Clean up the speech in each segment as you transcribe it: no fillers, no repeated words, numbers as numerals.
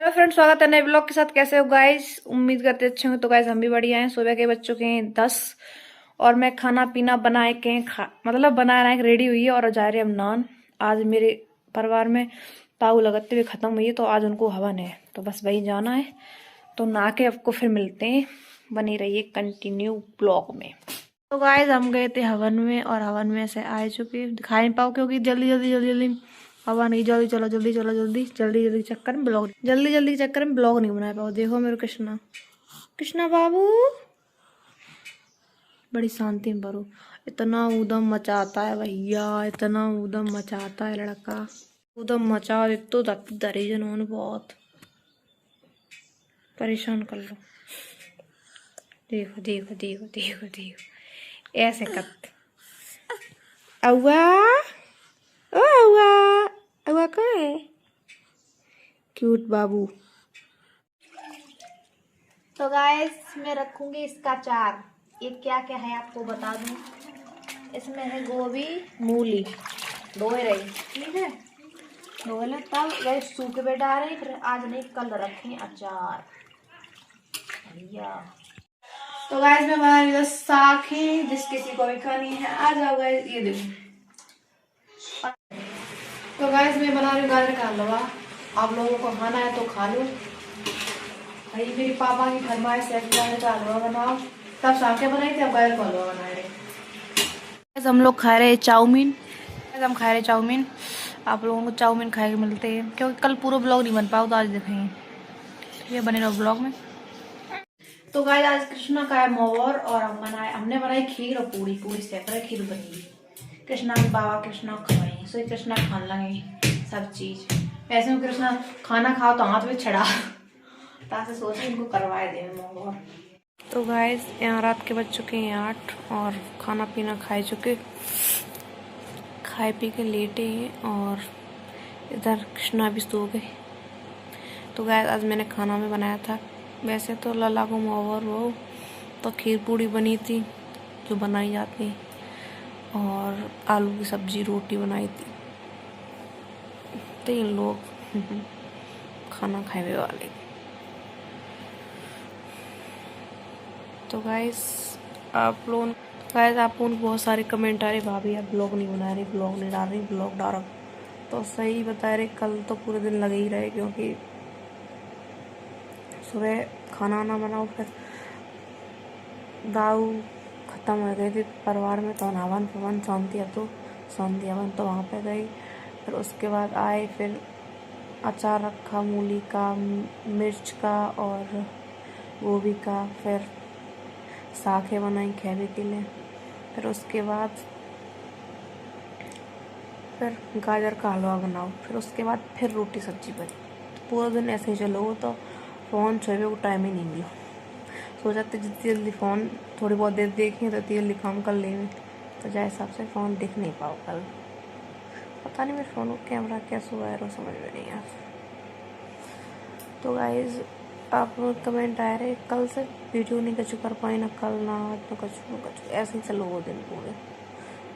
Hello friend, स्वागत है नए ब्लॉग के साथ। कैसे हो गाइस? उम्मीद करते अच्छे हो। तो गाइस हम भी बढ़िया हैं। सुबह के बज चुके हैं 10 और मैं खाना पीना बनाए के मतलब बनाना एक रेडी हुई है और जा रहे हम नान। आज मेरे परिवार में ताऊ लगाते हुए खत्म हुई है तो आज उनको हवन है, तो बस वही जाना है। तो नहा के आपको फिर मिलते हैं। बनी रहिए कंटिन्यू ब्लॉग में। तो गाइस हम गए थे हवन में और हवन में से आए चुके, दिखा नहीं पाओ क्योंकि जल्दी जल्दी जल्दी जल्दी हवा नहीं। जल्दी चलो जल्दी चलो जल्दी जल्दी जल्दी चक्कर में ब्लॉग जल्दी जल्दी चक्कर में ब्लॉग नहीं बना पाओ। देखो मेरे कृष्णा, कृष्णा बाबू बड़ी शांति में भरो। इतना उदम मचाता है भैया, इतना उदम मचाता है लड़का। उदम मचा एक तो दरे जिन्होंने बहुत परेशान कर लो। देखो देखो देखो देखो देखो ऐसे कर। अव्वा ओ अव्वा, अव्वा कहाँ है? क्यूट बाबू। तो गाइस मैं रखूंगी इसका चार। ये क्या क्या है आपको बता दूं। इसमें है गोभी, मूली, धोए रही, ठीक है। धोए ले तब गैस सूखे पे डाले, फिर आज नहीं कल रखें अचार भैया। तो गाइस मैं बना रही हूँ साग ही, जिस किसी को भी खानी है आ जाओ गाइस। ये देखो। तो गाइस मैं बना रही हूँ गाजर का हलवा। आप लोगों को खाना है तो खा लो भाई। मेरी पापा की फरमाइश है गाजर का हलवा बनाओ, तब साके बनाई थी, अब गाजर का हलवा बना रहे। हम लोग खा रहे चाउमीन। हम खा रहे चाउमीन। आप लोगों को चाउमीन खाए के मिलते हैं क्योंकि कल पूरा ब्लॉग नहीं बन पाओ तो आज दिखाएंगे। ये बने रहो ब्लॉग में। तो गाइस आज कृष्णा का है मोर और हमने बनाई खीर और पूरी। पूरी सेपरेट खीर बनी। कृष्णा के बाबा कृष्णा खवाई सो कृष्णा खाने लगे सब चीज। वैसे में कृष्णा खाना खाओ तो हाथ में छड़ा ताकि सोचे इनको करवाए दे मोर। तो गाइस यहाँ रात के बज चुके हैं 8 और खाना पीना खाए चुके, खाए पी के लेटे हैं और इधर कृष्णा भी सो गए। तो गाइस आज मैंने खाना में बनाया था, वैसे तो लला को मोवर वो तो खीर पूड़ी बनी थी जो बनाई जाती, और आलू की सब्जी रोटी बनाई थी। 3 लोग खाना खाए वाले। तो गाइस आप लोगों को बहुत सारे कमेंट आ रहे, भाभी आप ब्लॉग नहीं बना रही, ब्लॉग नहीं डाल रही, ब्लॉग डालो। तो सही बता रहे, कल तो पूरे दिन लगे ही रहे क्योंकि सुबह खाना ना बनाओ, फिर दाऊ ख़त्म हो गई थी परिवार में तो हवन फवन सौंधी हवन तो वहाँ पे गई। फिर उसके बाद आए, फिर अचार रखा मूली का, मिर्च का और गोभी का। फिर साखें बनाई खेवे के लिए। फिर उसके बाद फिर गाजर का हलवा बनाओ। फिर उसके बाद फिर रोटी सब्जी बनी। तो पूरा दिन ऐसे ही चलो, तो फ़ोन छुए को टाइम ही नहीं मिला। सोचा था जितनी जल्दी फ़ोन थोड़ी बहुत देर देखें तो इतनी जल्दी काम कर लेंगे, तो जैसे हिसाब से फ़ोन दिख नहीं पाओ कल। पता नहीं मेरे फ़ोन का कैमरा कैसे हुआ है, वो समझ में नहीं आया। तो गाइज आप कमेंट आए रहे कल से वीडियो नहीं कछु कर पाई, ना कल ना आज ना कछु ऐसे ही चलो वो दिन पूरे।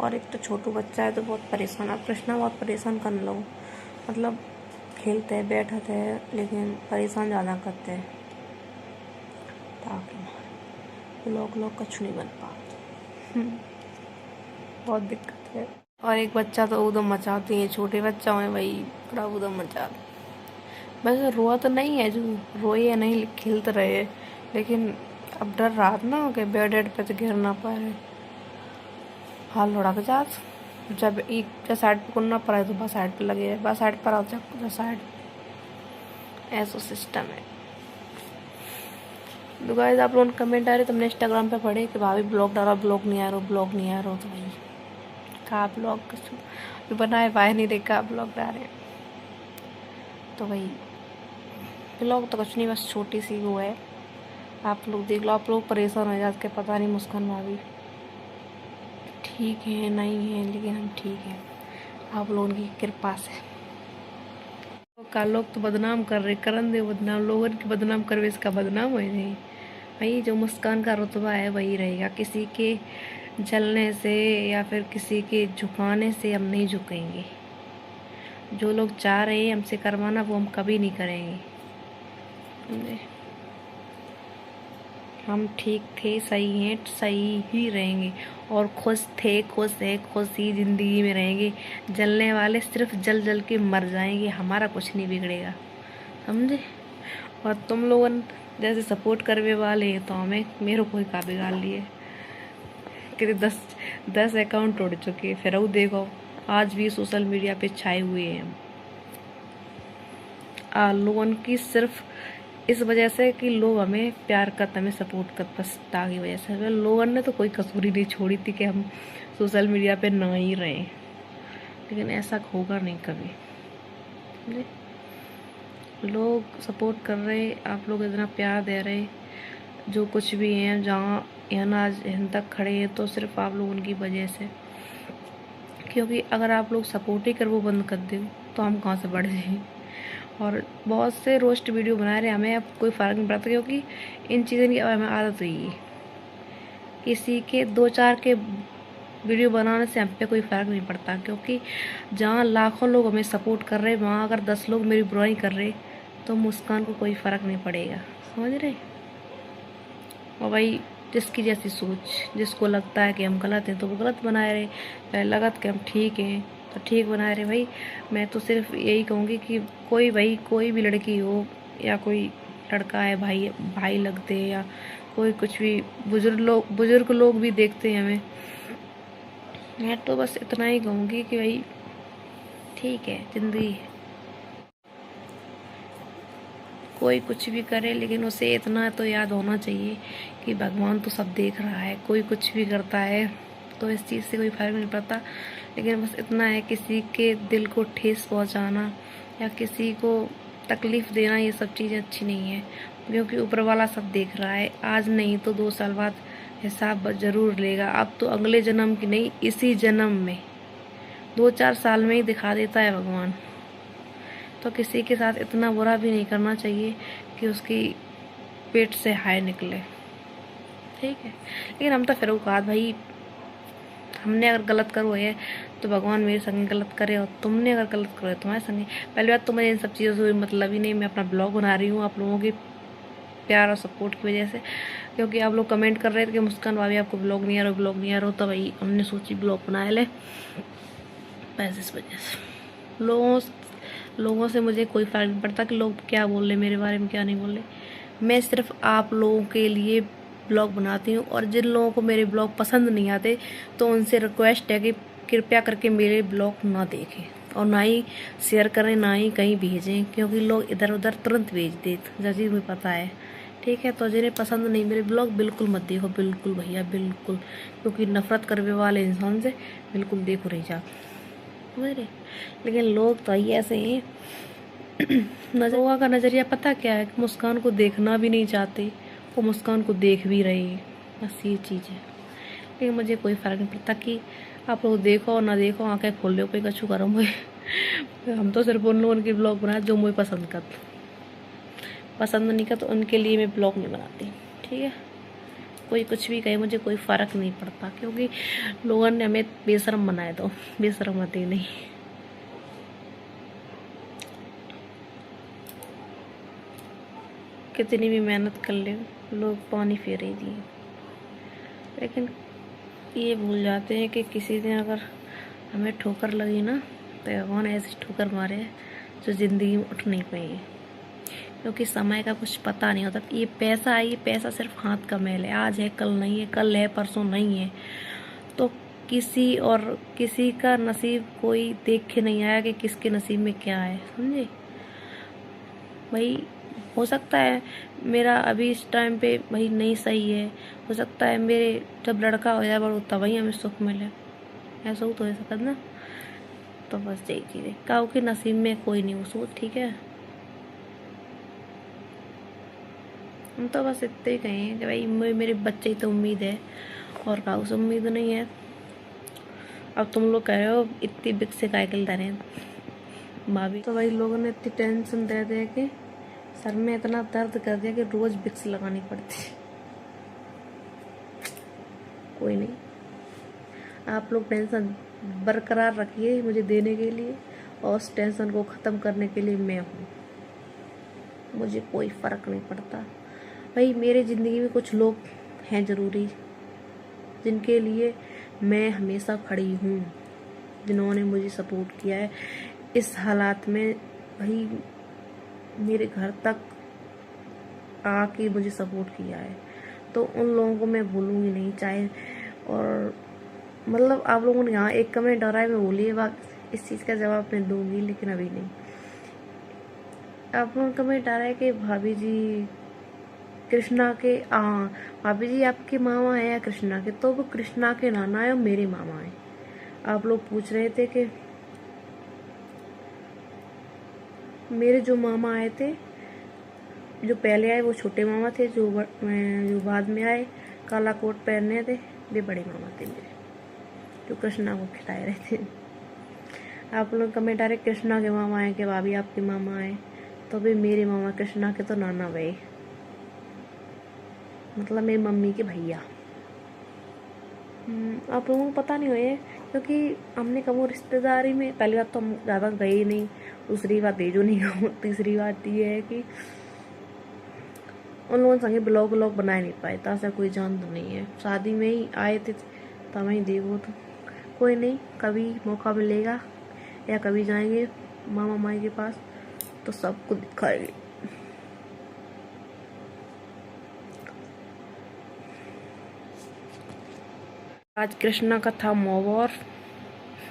और एक तो छोटू बच्चा है तो बहुत परेशान, अब कृष्णा बहुत परेशान करने लगो। मतलब खेलते हैं बैठते हैं लेकिन परेशान ज़्यादा करते हैं, ताकि लोग कछु नहीं बन पाते। बहुत दिक्कत है। और एक बच्चा तो उदम मचाती है, छोटे बच्चा है भाई, बड़ा उदम मचाते। वैसे रोआ तो नहीं है, जो रोए या नहीं खेलते रहे, लेकिन अब डर रहा था ना कि बेड पे तो गिर ना पाए, हाल लुढ़क जात। जब एक साइड पे करना पड़ा तो बस साइड पे लगे, बस साइड पर आओ साइड, ऐसा सिस्टम है। तो गाइस आप लोग कमेंट आ रहे, तुमने इंस्टाग्राम पे पढ़े कि भाभी ब्लॉग डाला, ब्लॉग नहीं आ रहा, ब्लॉग नहीं आ रहा। तो भाई कहा ब्लॉग बनाए बाहर नहीं देखा ब्लॉग डाले। तो भाई ब्लॉग तो कुछ नहीं, बस छोटी सी वो है, आप लोग देख लो। आप लोग परेशान हो जाते, पता नहीं मुस्कान भाभी ठीक है नहीं है, लेकिन हम ठीक हैं आप लोगों की कृपा से। का लोग तो बदनाम कर रहे, करन दे बदनाम, लोगों की बदनाम करवे इसका बदनाम हो नहीं भाई। जो मुस्कान का रुतबा है वही रहेगा, किसी के जलने से या फिर किसी के झुकाने से हम नहीं झुकेंगे। जो लोग चाह रहे हैं हमसे करवाना वो हम कभी नहीं करेंगे। हम ठीक थे, सही हैं, सही ही रहेंगे और खुश थे, खुश है, खुश ही ज़िंदगी में रहेंगे। जलने वाले सिर्फ जल जल के मर जाएंगे, हमारा कुछ नहीं बिगड़ेगा, समझे। और तुम लोगों जैसे सपोर्ट करने वाले हैं तो हमें मेरे कोई का बिगाड़ लिए कि 10 अकाउंट टूट चुके, फिर वो देखो आज भी सोशल मीडिया पे छाए हुए हैं लोगों की, सिर्फ इस वजह से कि लोग हमें प्यार करते, हमें सपोर्ट करते, की वजह से। लोगों ने तो कोई कसूरी नहीं छोड़ी थी कि हम सोशल मीडिया पे ना ही रहें, लेकिन ऐसा होगा नहीं कभी। लोग सपोर्ट कर रहे, आप लोग इतना प्यार दे रहे, जो कुछ भी हैं, जहाँ यहाँ आज यहाँ तक खड़े हैं तो सिर्फ आप लोगों की वजह से। क्योंकि अगर आप लोग सपोर्ट ही कर वो बंद कर दे तो हम कहाँ से बढ़ जाएं। और बहुत से रोस्ट वीडियो बना रहे, हमें अब कोई फ़र्क नहीं पड़ता, क्योंकि इन चीज़ों की अब हमें आदत हुई है। किसी के 2-4 के वीडियो बनाने से हम पे कोई फ़र्क नहीं पड़ता, क्योंकि जहाँ लाखों लोग हमें सपोर्ट कर रहे, वहाँ अगर 10 लोग मेरी बुराई कर रहे तो मुस्कान को कोई फ़र्क नहीं पड़ेगा, समझ रहे। और भाई जिसकी जैसी सोच, जिसको लगता है कि हम गलत हैं तो वो गलत बनाए रहे, पहले लगा कि हम ठीक हैं तो ठीक बनाए रहे। भाई मैं तो सिर्फ यही कहूँगी कि कोई भी लड़की हो या कोई लड़का है, भाई लगते हैं या कोई कुछ भी, बुजुर्ग लोग भी देखते हैं हमें। मैं तो बस इतना ही कहूँगी कि भाई ठीक है, ज़िंदगी है, कोई कुछ भी करे, लेकिन उसे इतना तो याद होना चाहिए कि भगवान तो सब देख रहा है। कोई कुछ भी करता है तो इस चीज़ से कोई फ़र्क नहीं पड़ता, लेकिन बस इतना है, किसी के दिल को ठेस पहुंचाना या किसी को तकलीफ़ देना, ये सब चीज़ें अच्छी नहीं है, क्योंकि ऊपर वाला सब देख रहा है। आज नहीं तो 2 साल बाद हिसाब ज़रूर लेगा। अब तो अगले जन्म की नहीं, इसी जन्म में 2-4 साल में ही दिखा देता है भगवान। तो किसी के साथ इतना बुरा भी नहीं करना चाहिए कि उसकी पेट से हाय निकले, ठीक है। लेकिन हम तो फिर औकात भाई, हमने अगर गलत करो है तो भगवान मेरे संग गलत करे, और तुमने अगर गलत करो है तुम्हारे संग। पहली बात तो मुझे इन सब चीज़ों से मतलब ही नहीं, मैं अपना ब्लॉग बना रही हूँ आप लोगों के प्यार और सपोर्ट की वजह से, क्योंकि आप लोग कमेंट कर रहे थे कि मुस्कान भाभी आपको ब्लॉग नहीं आ रहा, तो भाई हमने सोची ब्लॉग बनाए ले, बस इस वजह से। लोगों से मुझे कोई फ़र्क नहीं पड़ता कि लोग क्या बोल रहे मेरे बारे में, क्या नहीं बोल रहे। मैं सिर्फ आप लोगों के लिए ब्लॉग बनाती हूँ, और जिन लोगों को मेरे ब्लॉग पसंद नहीं आते तो उनसे रिक्वेस्ट है कि कृपया करके मेरे ब्लॉग ना देखें और ना ही शेयर करें, ना ही कहीं भेजें, क्योंकि लोग इधर उधर तुरंत भेज देते, जैसे मुझे पता है, ठीक है। तो जिन्हें पसंद नहीं मेरे ब्लॉग, बिल्कुल मत देखो, बिल्कुल भैया बिल्कुल, क्योंकि नफरत करने वाले इंसान से बिल्कुल देखो नहीं जा, समझ रहे। लेकिन लोग तो ही ऐसे हैं लोगों का नज़रिया पता क्या है, मुस्कान को देखना भी नहीं चाहते, वो मुस्कान को देख भी रहे हैं, बस ये चीज़ है। लेकिन मुझे कोई फ़र्क नहीं पड़ता कि आप लोग देखो और ना देखो, आंखें खोल लो कोई कछु करो मुझे हम तो सिर्फ उन लोगों के ब्लॉग बनाए जो मुझे पसंद नहीं कर, तो उनके लिए मैं ब्लॉग नहीं बनाती, ठीक है। कोई कुछ भी कहे मुझे कोई फ़र्क नहीं पड़ता, क्योंकि लोगों ने हमें बेशरम बनाए, तो बेशरम आते नहीं। कितनी भी मेहनत कर ले लोग पानी फेर ही दिए, लेकिन ये भूल जाते हैं कि किसी दिन अगर हमें ठोकर लगी ना, तो भगवान ऐसी ठोकर मारे जो ज़िंदगी में उठ नहीं पाएंगे, क्योंकि समय का कुछ पता नहीं होता। ये पैसा सिर्फ हाथ का मैल है, आज है कल नहीं है, कल है परसों नहीं है। तो किसी का नसीब कोई देख के नहीं आया कि किसके नसीब में क्या है, समझे भाई। हो सकता है मेरा अभी इस टाइम पे भाई नहीं सही है, हो सकता है मेरे जब लड़का हो जाए बड़ा तब ही हमें सुख मिले, ऐसा हो तो हो सकता ना। तो बस यही चीज़ है, काऊ के नसीब में कोई नहीं वो सोच, ठीक है। हम तो बस इतने ही कहें कि भाई मेरे बच्चे ही तो उम्मीद है, और काऊ से उम्मीद नहीं है। अब तुम लोग कह रहे हो इतनी बिक से काय के रहे भाभी, तो भाई लोगों ने इतनी टेंशन दे दे के सर में इतना दर्द कर दिया कि रोज विक्स लगानी पड़ती। कोई नहीं, आप लोग टेंशन बरकरार रखिए मुझे देने के लिए, और उस टेंशन को ख़त्म करने के लिए मैं हूँ। मुझे कोई फ़र्क नहीं पड़ता। भाई मेरे ज़िंदगी में कुछ लोग हैं ज़रूरी, जिनके लिए मैं हमेशा खड़ी हूँ, जिन्होंने मुझे सपोर्ट किया है इस हालात में। भाई मेरे घर तक आके मुझे सपोर्ट किया है, तो उन लोगों को मैं भूलूंगी नहीं। चाहे और मतलब आप लोगों ने यहाँ एक कमेंट आ रहा है, मैं बोलिए बात इस चीज़ का जवाब मैं दूंगी, लेकिन अभी नहीं। आप लोगों का कमेंट आ रहा है कि भाभी जी कृष्णा के भाभी जी आपके मामा है या कृष्णा के? तो वो कृष्णा के नाना है और मेरे मामा है। आप लोग पूछ रहे थे कि मेरे जो मामा आए थे, जो पहले आए वो छोटे मामा थे, जो बाद में आए काला कोट पहनने थे वे बड़े मामा थे मेरे, जो कृष्णा को खिलाए रहे थे। आप लोग कमेंट आ रहे कृष्णा के मामा आए कि भाभी आपके मामा आए, तो वे मेरे मामा कृष्णा के तो नाना भाई, मतलब मेरी मम्मी के भैया। आप लोगों को पता नहीं हुए, क्योंकि हमने कभी रिश्तेदारी में पहली बात तो हम ज़्यादा गए ही नहीं, दूसरी बात ये जो नहीं कहूँ, तीसरी बात ये है कि उन लोगों संगे ब्लॉग बनाए नहीं पाए, तो ऐसा कोई जान तो नहीं है। शादी में ही आए थे तब वहीं देखो, तो कोई नहीं, कभी मौका मिलेगा या कभी जाएंगे मामा माई के पास तो सबको दिखाएंगे। आज कृष्णा का था मोहर,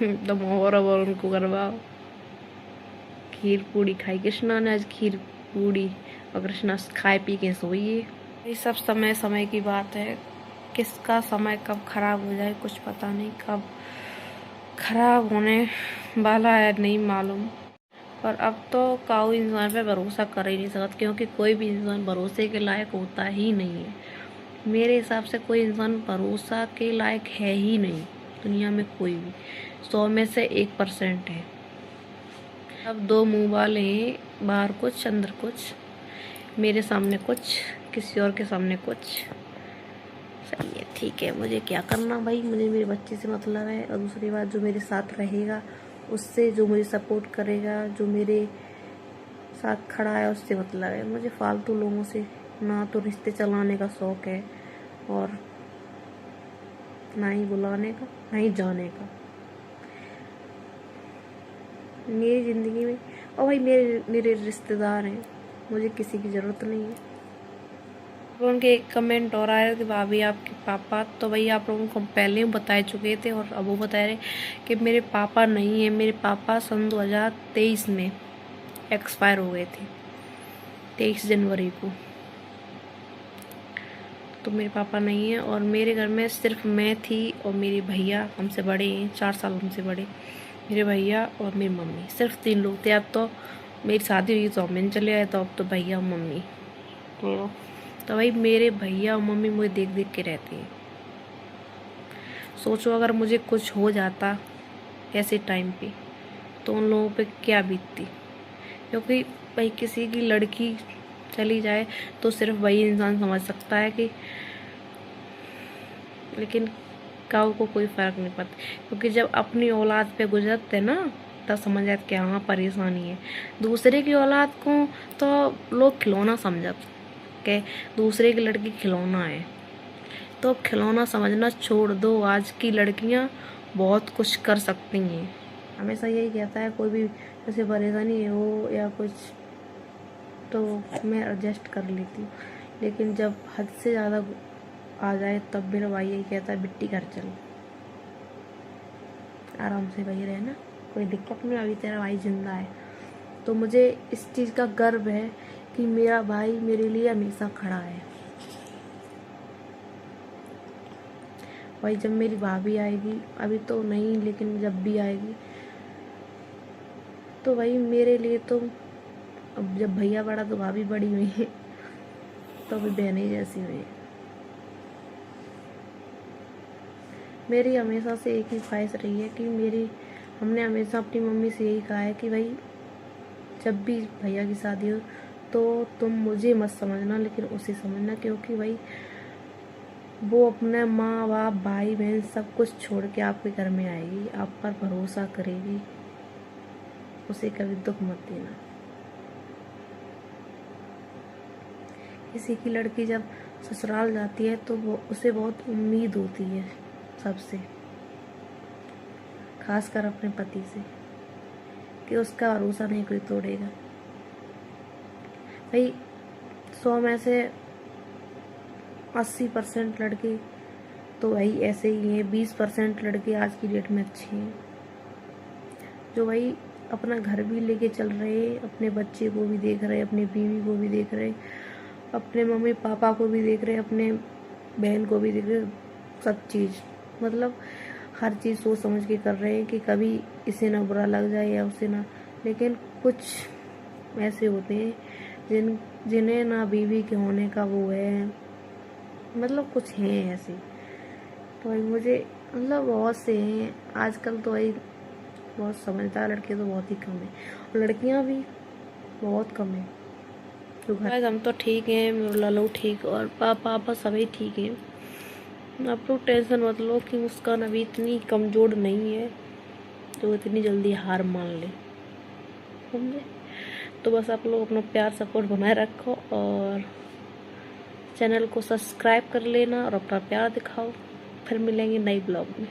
तो मोहर अब उनको करवाओ। खीर पूड़ी खाई कृष्णा ने आज, खीर पूड़ी, और कृष्णा खाए पी के सोइए। ये सब समय समय की बात है, किसका समय कब खराब हो जाए कुछ पता नहीं, कब खराब होने वाला है नहीं मालूम। पर अब तो काऊ इंसान पे भरोसा कर ही नहीं सकता, क्योंकि कोई भी इंसान भरोसे के लायक होता ही नहीं है। मेरे हिसाब से कोई इंसान भरोसा के लायक है ही नहीं दुनिया में, कोई भी 100 में से 1% है। अब दो मुंह वाले हैं, बाहर कुछ अंदर कुछ, मेरे सामने कुछ, किसी और के सामने कुछ। सही है, ठीक है, मुझे क्या करना भाई, मुझे मेरे बच्चे से मतलब है। और दूसरी बात, जो मेरे साथ रहेगा उससे, जो मुझे सपोर्ट करेगा, जो मेरे साथ खड़ा है उससे मतलब है। मुझे फालतू लोगों से ना तो रिश्ते चलाने का शौक है, और ना ही बुलाने का, ना ही जाने का मेरी ज़िंदगी में। और भाई मेरे रिश्तेदार हैं, मुझे किसी की ज़रूरत नहीं है। उनके एक कमेंट और आया कि भाभी आपके पापा, तो भाई आप लोगों को पहले ही बता चुके थे, और अब वो बता रहे कि मेरे पापा नहीं है। मेरे पापा सन 2023 में एक्सपायर हो गए थे, 23 जनवरी को। तो मेरे पापा नहीं है, और मेरे घर में सिर्फ मैं थी और मेरे भैया हमसे बड़े हैं, 4 साल हमसे बड़े, मेरे भैया और मेरी मम्मी, सिर्फ 3 लोग थे। अब तो मेरी शादी हुई तो मैं चले आए, तो अब तो भैया और मम्मी। तो भाई मेरे भैया और मम्मी मुझे देख देख के रहते हैं। सोचो अगर मुझे कुछ हो जाता ऐसे टाइम पे, तो उन लोगों पे क्या बीतती। क्योंकि भाई किसी की लड़की चली जाए तो सिर्फ वही इंसान समझ सकता है कि, लेकिन काऊ को कोई फ़र्क नहीं पड़ता, क्योंकि जब अपनी औलाद पे गुजरते ना तब समझ आते कि हाँ परेशानी है। दूसरे की औलाद को तो लोग खिलौना समझते कि दूसरे की लड़की खिलौना है, तो खिलौना समझना छोड़ दो। आज की लड़कियां बहुत कुछ कर सकती हैं। हमेशा यही कहता है, कोई भी जैसे परेशानी हो या कुछ, तो मैं एडजस्ट कर लेती हूँ, लेकिन जब हद से ज़्यादा आ जाए तब मेरा भाई यही कहता है बिट्टी घर चल, आराम से वही रहना, कोई दिक्कत नहीं, अभी तेरा भाई जिंदा है। तो मुझे इस चीज़ का गर्व है कि मेरा भाई मेरे लिए हमेशा खड़ा है। भाई जब मेरी भाभी आएगी, अभी तो नहीं लेकिन जब भी आएगी, तो भाई मेरे लिए तो, अब जब भैया बड़ा तो भाभी बड़ी हुई है, तो अभी बहनें जैसी हुई है। मेरी हमेशा से एक ही ख्वाहिश रही है कि हमने हमेशा अपनी मम्मी से यही कहा है कि भाई जब भी भैया की शादी हो तो तुम मुझे मत समझना, लेकिन उसे समझना, क्योंकि भाई वो अपने माँ बाप भाई बहन सब कुछ छोड़ के आपके घर में आएगी, आप पर भरोसा करेगी, उसे कभी दुख मत देना। किसी की लड़की जब ससुराल जाती है तो वो उसे बहुत उम्मीद होती है सबसे, खासकर अपने पति से, कि उसका भरोसा नहीं कोई तोड़ेगा। भाई 100 में से 80% लड़के तो भाई ऐसे ही हैं, 20% लड़के आज की डेट में अच्छे हैं, जो भाई अपना घर भी लेके चल रहे, अपने बच्चे को भी देख रहे, अपनी बीवी को भी देख रहे, अपने मम्मी पापा को भी देख रहे, अपने बहन को भी देख रहे, सब चीज़ मतलब हर चीज़ सोच समझ के कर रहे हैं कि कभी इसे ना बुरा लग जाए या उसे ना। लेकिन कुछ ऐसे होते हैं जिन्हें ना बीवी के होने का वो है, मतलब कुछ हैं ऐसे। तो भाई मुझे मतलब बहुत से हैं आजकल, तो भाई बहुत समझदार लड़के तो बहुत ही कम है, और लड़कियां भी बहुत कम है। तो घर हम तो ठीक हैं, मेरे लालू ठीक और पापा सभी ठीक हैं। आप लोग टेंशन मत लो कि मुस्कान अभी इतनी कमज़ोर नहीं है तो इतनी जल्दी हार मान ले, समझे। तो बस आप लोग अपना प्यार सपोर्ट बनाए रखो और चैनल को सब्सक्राइब कर लेना और अपना प्यार दिखाओ। फिर मिलेंगे नई ब्लॉग में।